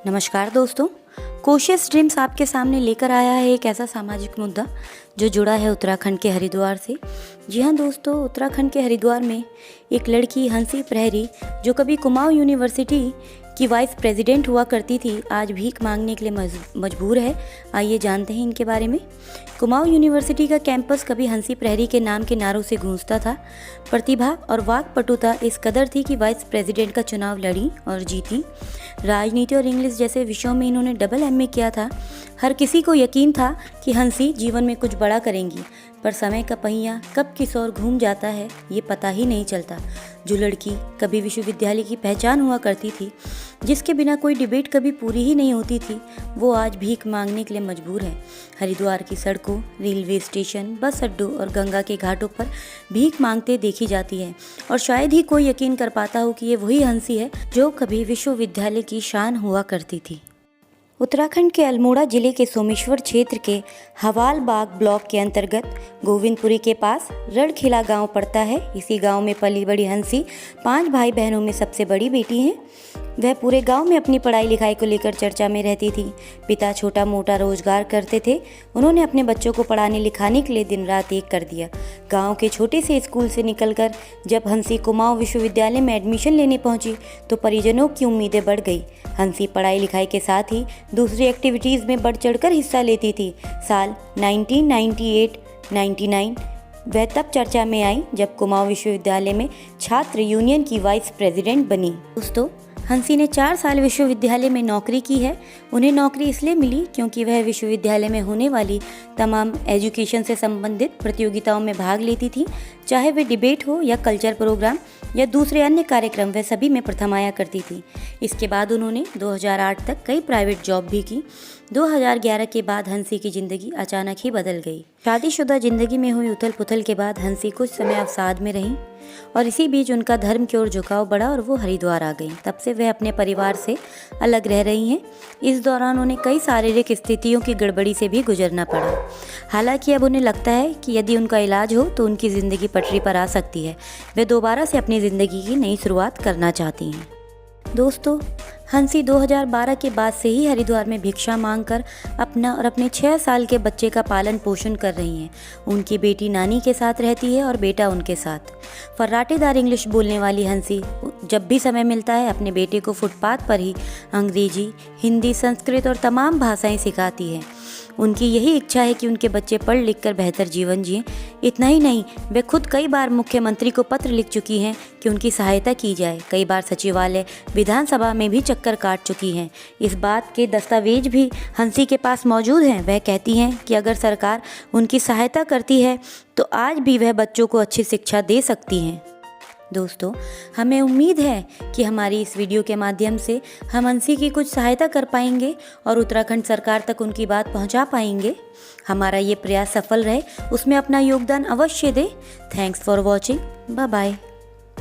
नमस्कार दोस्तों, कोशिश ड्रीम्स आपके सामने लेकर आया है एक ऐसा सामाजिक मुद्दा जो जुड़ा है उत्तराखंड के हरिद्वार से। जी हाँ दोस्तों, उत्तराखंड के हरिद्वार में एक लड़की हंसी प्रहरी जो कभी कुमाऊं यूनिवर्सिटी की वाइस प्रेसिडेंट हुआ करती थी, आज भीख मांगने के लिए मजबूर है। आइए जानते हैं इनके बारे में। कुमाऊं यूनिवर्सिटी का कैंपस कभी हंसी प्रहरी के नाम के नारों से गूंजता था। प्रतिभा और वाक्पटुता इस कदर थी कि वाइस प्रेसिडेंट का चुनाव लड़ी और जीती। राजनीति और इंग्लिश जैसे विषयों में इन्होंने डबल एमए किया था। हर किसी को यकीन था कि हंसी जीवन में कुछ बड़ा करेंगी, पर समय का पहिया कब किस ओर घूम जाता है ये पता ही नहीं चलता। जो लड़की कभी विश्वविद्यालय की पहचान हुआ करती थी, जिसके बिना कोई डिबेट कभी पूरी ही नहीं होती थी, वो आज भीख मांगने के लिए मजबूर है। हरिद्वार की सड़कों, रेलवे स्टेशन, बस अड्डों और गंगा के घाटों पर भीख मांगते देखी जाती है। और शायद ही कोई यकीन कर पाता हो कि ये वही हंसी है जो कभी विश्वविद्यालय की शान हुआ करती थी। उत्तराखंड के अल्मोड़ा जिले के सोमेश्वर क्षेत्र के हवाल बाग ब्लॉक के अंतर्गत गोविंदपुरी के पास रणखिला गांव पड़ता है। इसी गांव में पली बड़ी हंसी 5 भाई बहनों में सबसे बड़ी बेटी है। वह पूरे गांव में अपनी पढ़ाई लिखाई को लेकर चर्चा में रहती थी। पिता छोटा मोटा रोजगार करते थे। उन्होंने अपने बच्चों को पढ़ाने लिखाने के लिए दिन रात एक कर दिया। गांव के छोटे से स्कूल से निकलकर जब हंसी कुमाऊं विश्वविद्यालय में एडमिशन लेने पहुंची तो परिजनों की उम्मीदें बढ़ गई। हंसी पढ़ाई लिखाई के साथ ही दूसरी एक्टिविटीज़ में बढ़ चढ़कर हिस्सा लेती थी। साल 1998-99 वह तब चर्चा में आई जब कुमाऊं विश्वविद्यालय में छात्र यूनियन की वाइस प्रेसिडेंट बनी। दोस्तों, हंसी ने 4 साल विश्वविद्यालय में नौकरी की है। उन्हें नौकरी इसलिए मिली क्योंकि वह विश्वविद्यालय में होने वाली तमाम एजुकेशन से संबंधित प्रतियोगिताओं में भाग लेती थी। चाहे वे डिबेट हो या कल्चर प्रोग्राम या दूसरे अन्य कार्यक्रम, वह सभी में प्रथम आया करती थी। इसके बाद उन्होंने 2008 तक कई प्राइवेट जॉब भी की। 2011 के बाद हंसी की ज़िंदगी अचानक ही बदल गई। शादीशुदा ज़िंदगी में हुई उथल पुथल के बाद हंसी कुछ समय अवसाद में रहीं और इसी बीच उनका धर्म की ओर झुकाव बढ़ा और वो हरिद्वार आ गई। तब से वह अपने परिवार से अलग रह रही हैं। इस दौरान उन्हें कई शारीरिक स्थितियों की गड़बड़ी से भी गुजरना पड़ा। हालांकि अब उन्हें लगता है कि यदि उनका इलाज हो तो उनकी ज़िंदगी पटरी पर आ सकती है। वे दोबारा से अपनी ज़िंदगी की नई शुरुआत करना चाहती हैं। दोस्तों, हंसी 2012 के बाद से ही हरिद्वार में भिक्षा मांगकर अपना और अपने 6 साल के बच्चे का पालन पोषण कर रही हैं। उनकी बेटी नानी के साथ रहती है और बेटा उनके साथ। फर्राटेदार इंग्लिश बोलने वाली हंसी जब भी समय मिलता है अपने बेटे को फुटपाथ पर ही अंग्रेजी, हिंदी, संस्कृत और तमाम भाषाएं सिखाती है। उनकी यही इच्छा है कि उनके बच्चे पढ़ लिख कर बेहतर जीवन जिएं। इतना ही नहीं, वे खुद कई बार मुख्यमंत्री को पत्र लिख चुकी हैं कि उनकी सहायता की जाए। कई बार सचिवालय, विधानसभा में भी चक्कर काट चुकी हैं। इस बात के दस्तावेज भी हंसी के पास मौजूद हैं। वह कहती हैं कि अगर सरकार उनकी सहायता करती है तो आज भी वह बच्चों को अच्छी शिक्षा दे सकती हैं। दोस्तों, हमें उम्मीद है कि हमारी इस वीडियो के माध्यम से हम हंसी की कुछ सहायता कर पाएंगे और उत्तराखंड सरकार तक उनकी बात पहुंचा पाएंगे। हमारा ये प्रयास सफल रहे उसमें अपना योगदान अवश्य दें। Thanks for watching. Bye bye.